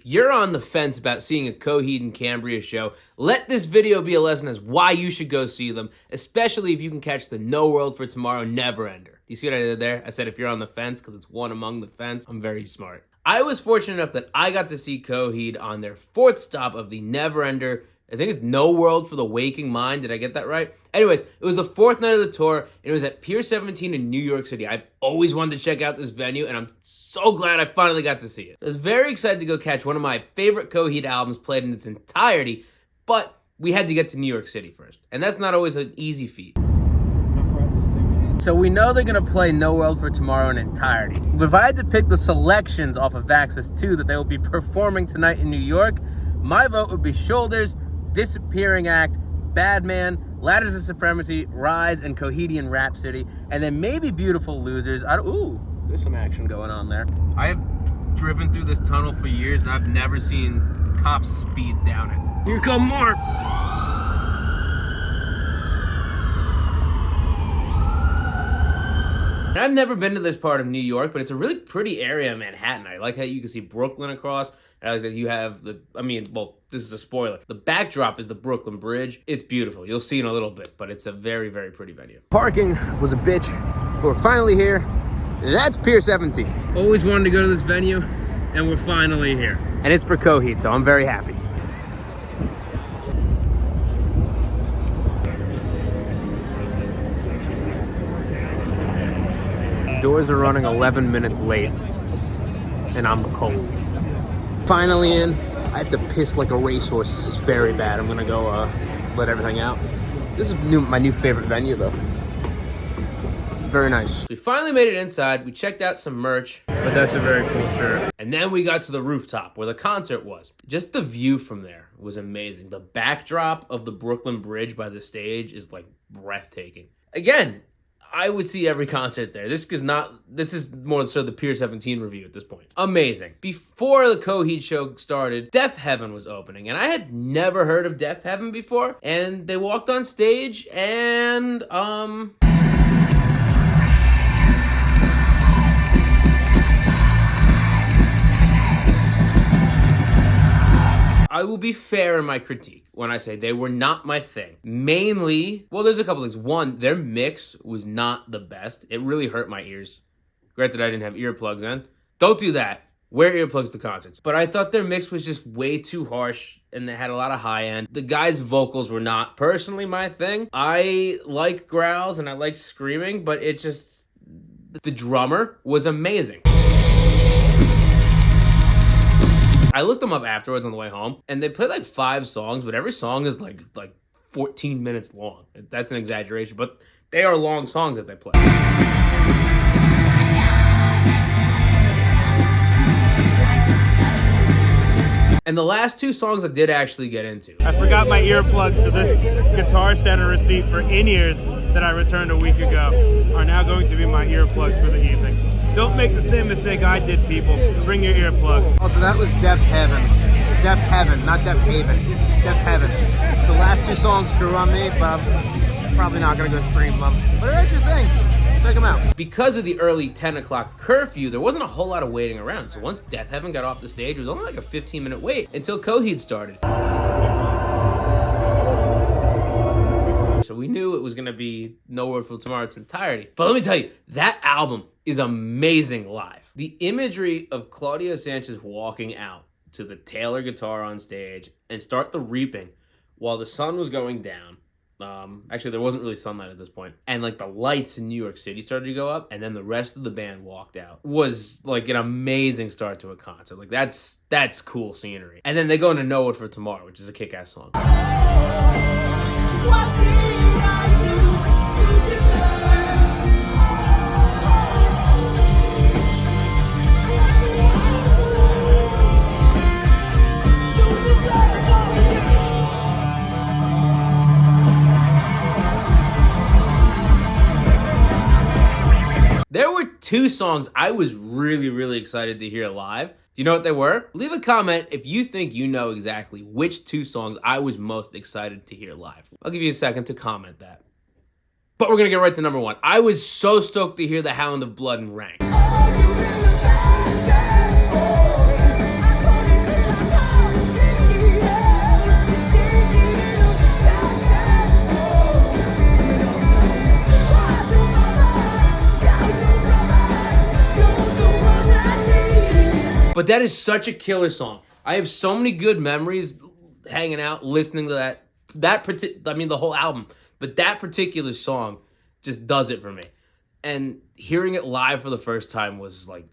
you're on the fence about seeing a Coheed and Cambria show, let this video be a lesson as why you should go see them, especially if you can catch the No World for Tomorrow Neverender. You see what I did there? I said if you're on the fence, because it's one among the fence. I'm very smart. I was fortunate enough that I got to see Coheed on their 4th stop of the Neverender. I think it's No World for the Waking Mind. Did I get that right? Anyways, it was the 4th night of the tour, and it was at Pier 17 in New York City. I've always wanted to check out this venue, and I'm so glad I finally got to see it. So I was very excited to go catch one of my favorite Coheed albums played in its entirety, but we had to get to New York City first, and that's not always an easy feat. So we know they're going to play No World for Tomorrow in entirety. But if I had to pick the selections off of Vaxis 2 that they will be performing tonight in New York, my vote would be Shoulders, Disappearing Act, Bad Man, Ladders of Supremacy, Rise, and Coheed Rhapsody, and then maybe Beautiful Losers. Ooh, there's some action going on there. I have driven through this tunnel for years, and I've never seen cops speed down it. Here come more! I've never been to this part of New York, but it's a really pretty area in Manhattan. I like how you can see Brooklyn across. I like that you have well, this is a spoiler. The backdrop is the Brooklyn Bridge. It's beautiful. You'll see in a little bit, but it's a very, very pretty venue. Parking was a bitch, but we're finally here. That's Pier 17. Always wanted to go to this venue, and we're finally here. And it's for Coheed, so I'm very happy. Doors are running 11 minutes late, and I'm cold. Finally in. I have to piss like a racehorse. This is very bad. I'm gonna go let everything out. This is my new favorite venue, though. Very nice. We finally made it inside. We checked out some merch, but that's a very cool shirt. And then we got to the rooftop where the concert was. Just the view from there was amazing. The backdrop of the Brooklyn Bridge by the stage is like breathtaking. Again, I would see every concert there. This is more so the Pier 17 review at this point. Amazing. Before the Coheed show started, Deaf Heaven was opening, and I had never heard of Deaf Heaven before, and they walked on stage, and, I will be fair in my critique when I say they were not my thing. Mainly, well, there's a couple things. One, their mix was not the best. It really hurt my ears. Granted, I didn't have earplugs in. Don't do that. Wear earplugs to concerts. But I thought their mix was just way too harsh, and they had a lot of high end. The guys' vocals were not personally my thing. I like growls and I like screaming, but it just, the drummer was amazing. I looked them up afterwards on the way home, and they played like 5 songs, but every song is like 14 minutes long. That's an exaggeration, but they are long songs that they play. And the last 2 songs I did actually get into. I forgot my earplugs, so this Guitar Center receipt for in-ears that I returned a week ago are now going to be my earplugs for the evening. Don't make the same mistake I did, people. Bring your earplugs. Also, that was Deaf Heaven. Deaf Heaven, not Deaf Haven. Deaf Heaven. The last 2 songs grew on me, but I'm probably not going to go stream them. But that's your thing. Check them out. Because of the early 10 o'clock curfew, there wasn't a whole lot of waiting around. So once Deaf Heaven got off the stage, it was only like a 15-minute wait until Coheed started. So we knew it was going to be No World for Tomorrow in its entirety. But let me tell you, that album is amazing live. The imagery of Claudio Sanchez walking out to the Taylor guitar on stage and start the reaping while the sun was going down. Actually, there wasn't really sunlight at this point. And like the lights in New York City started to go up, and then the rest of the band walked out. Was like an amazing start to a concert. Like that's cool scenery. And then they go into No World for Tomorrow, which is a kick-ass song. There were 2 songs I was really, really excited to hear live. Do you know what they were? Leave a comment if you think you know exactly which 2 songs I was most excited to hear live. I'll give you a second to comment that. But we're gonna get right to number 1. I was so stoked to hear The Hound of Blood and Rank. But that is such a killer song. I have so many good memories hanging out, listening to the whole album. But that particular song just does it for me. And hearing it live for the first time was like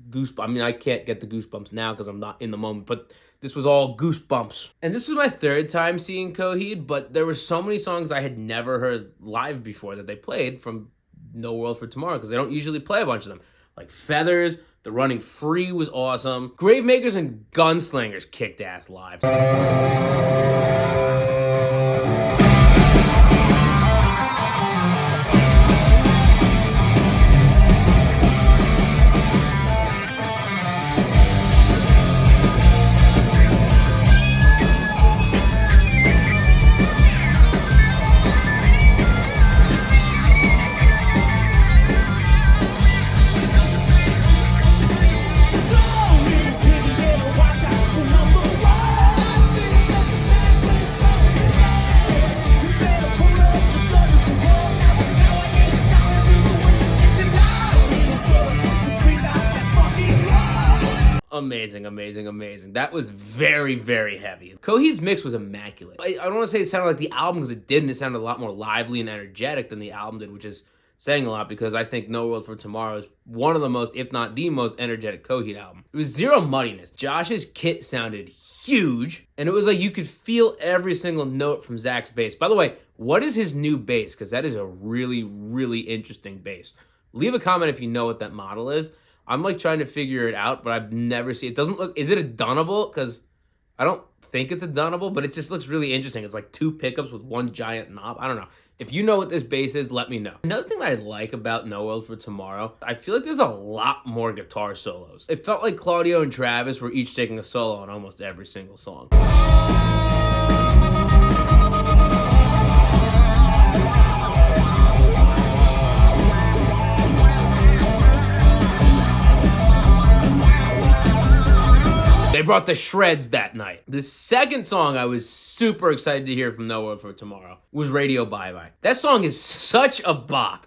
goosebumps. I mean, I can't get the goosebumps now because I'm not in the moment, but this was all goosebumps. And this was my third time seeing Coheed, but there were so many songs I had never heard live before that they played from No World for Tomorrow, because they don't usually play a bunch of them. Like Feathers, The Running Free was awesome. Gravemakers and Gunslingers kicked ass live. Amazing, amazing, amazing. That was very, very heavy. Coheed's mix was immaculate. I don't want to say it sounded like the album, because it didn't. It sounded a lot more lively and energetic than the album did, which is saying a lot, because I think No World for Tomorrow is one of the most, if not the most, energetic Coheed album. It was zero muddiness. Josh's kit sounded huge, and it was like you could feel every single note from Zach's bass. By the way, what is his new bass? Because that is a really, really interesting bass. Leave a comment if you know what that model is. I'm like trying to figure it out, but I've never seen it. Doesn't look, is it a Dunnable? Because I don't think it's a Dunnable, but it just looks really interesting. It's like two pickups with one giant knob. I don't know. If you know what this bass is, let me know. Another thing I like about No World for Tomorrow, I feel like there's a lot more guitar solos. It felt like Claudio and Travis were each taking a solo on almost every single song. They brought the shreds that night. The second song I was super excited to hear from No World for Tomorrow was Radio Bye Bye. That song is such a bop.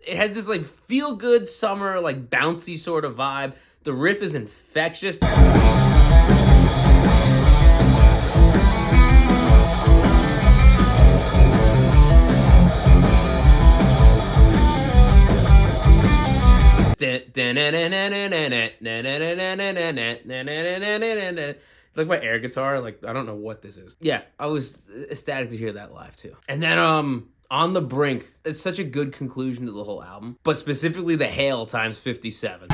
It has this like feel-good summer, like bouncy sort of vibe. The riff is infectious. Like my air guitar, like I don't know what this is. Yeah, I was ecstatic to hear that live too. And then On the Brink, it's such a good conclusion to the whole album, but specifically the Hail times 57.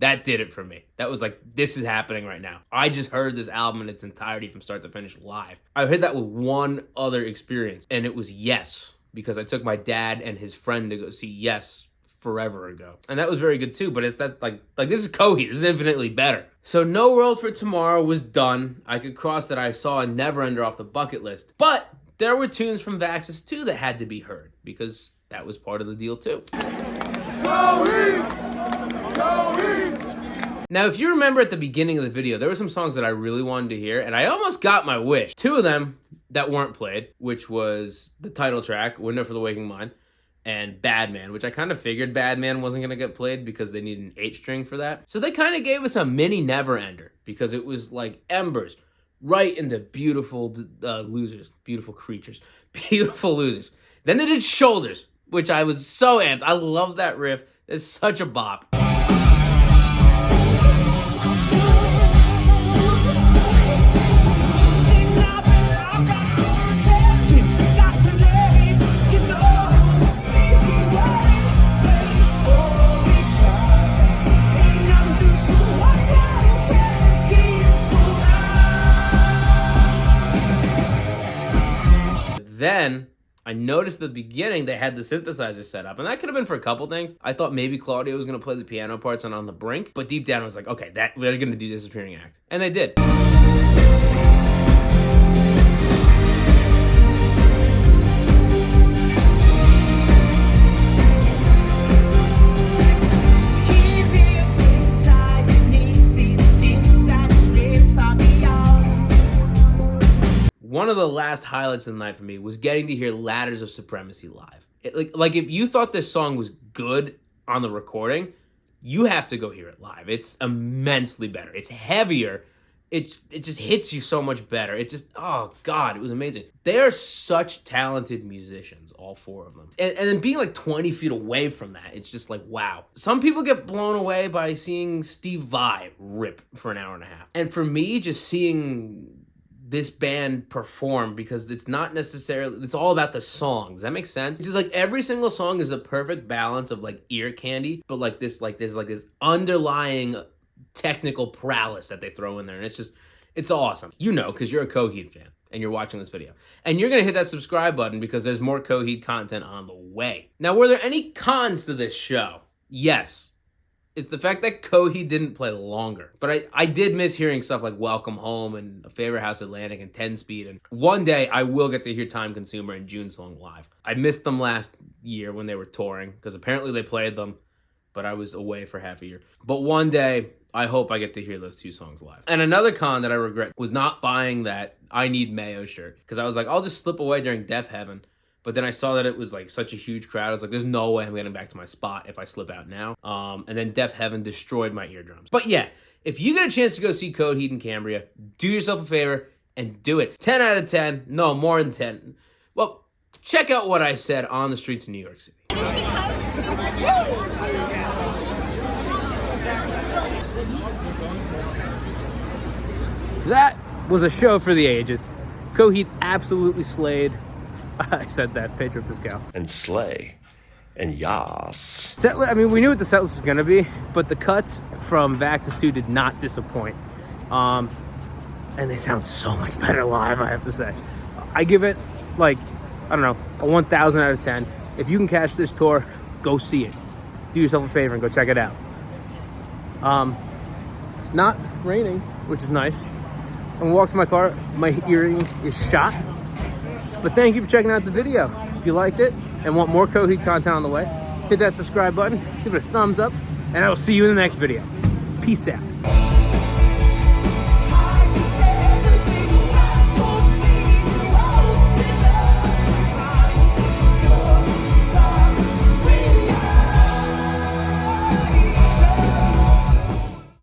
That did it for me. That was like, this is happening right now. I just heard this album in its entirety from start to finish live. I heard that with one other experience, and it was Yes, because I took my dad and his friend to go see Yes forever ago. And that was very good too, but it's that like this is Coheed. This is infinitely better. So No World for Tomorrow was done. I could cross that I saw a Neverender off the bucket list. But there were tunes from Vaxis too that had to be heard, because that was part of the deal too. Coheed! Coheed! Now, if you remember at the beginning of the video, there were some songs that I really wanted to hear, and I almost got my wish. Two of them that weren't played, which was the title track, Window for the Waking Mind, and Bad Man, which I kind of figured Bad Man wasn't going to get played because they needed an 8-string for that. So they kind of gave us a mini Neverender, because it was like embers right into beautiful losers, beautiful creatures, beautiful losers. Then they did Shoulders, which I was so amped. I love that riff. It's such a bop. Then I noticed at the beginning they had the synthesizer set up, and that could have been for a couple things. I thought maybe Claudio was going to play the piano parts on the Brink, but deep down I was like, okay, we're going to do Disappearing Act. And they did. of the last highlights of the night for me was getting to hear Ladders of Supremacy live. Like if you thought this song was good on the recording, you have to go hear it live. It's immensely better. It's heavier. It just hits you so much better. It just, oh God, it was amazing. They are such talented musicians, all four of them. And then being like 20 feet away from that, it's just like, wow. Some people get blown away by seeing Steve Vai rip for an hour and a half. And for me, just seeing this band perform, because it's not necessarily, it's all about the song. Does that make sense? It's just like every single song is a perfect balance of like ear candy, but like this underlying technical prowess that they throw in there. And it's awesome. You know, because you're a Coheed fan and you're watching this video. And you're going to hit that subscribe button because there's more Coheed content on the way. Now, were there any cons to this show? Yes. It's the fact that Coheed didn't play longer. But I did miss hearing stuff like Welcome Home and A Favorite House Atlantic and 10 Speed. And one day I will get to hear Time Consumer and June Song live. I missed them last year when they were touring because apparently they played them, but I was away for half a year. But one day I hope I get to hear those two songs live. And another con that I regret was not buying that I Need Mayo shirt, because I was like, I'll just slip away during Death Heaven. But then I saw that it was like such a huge crowd. I was like, there's no way I'm getting back to my spot if I slip out now. And then Death Heaven destroyed my eardrums. But yeah, if you get a chance to go see Coheed and Cambria, do yourself a favor and do it. 10 out of 10. No, more than 10. Well, check out what I said on the streets of New York City. That was a show for the ages. Coheed absolutely slayed. I said that, Pedro Pascal. And slay. And yas. I mean, we knew what the setlist was going to be, but the cuts from Vaxis 2 did not disappoint. And they sound so much better live, I have to say. I give it, like, I don't know, a 1,000 out of 10. If you can catch this tour, go see it. Do yourself a favor and go check it out. It's not raining, which is nice. I'm gonna walk to my car. My earring is shot. But thank you for checking out the video. If you liked it and want more Coheed content on the way, hit that subscribe button, give it a thumbs up, and I will see you in the next video. Peace out.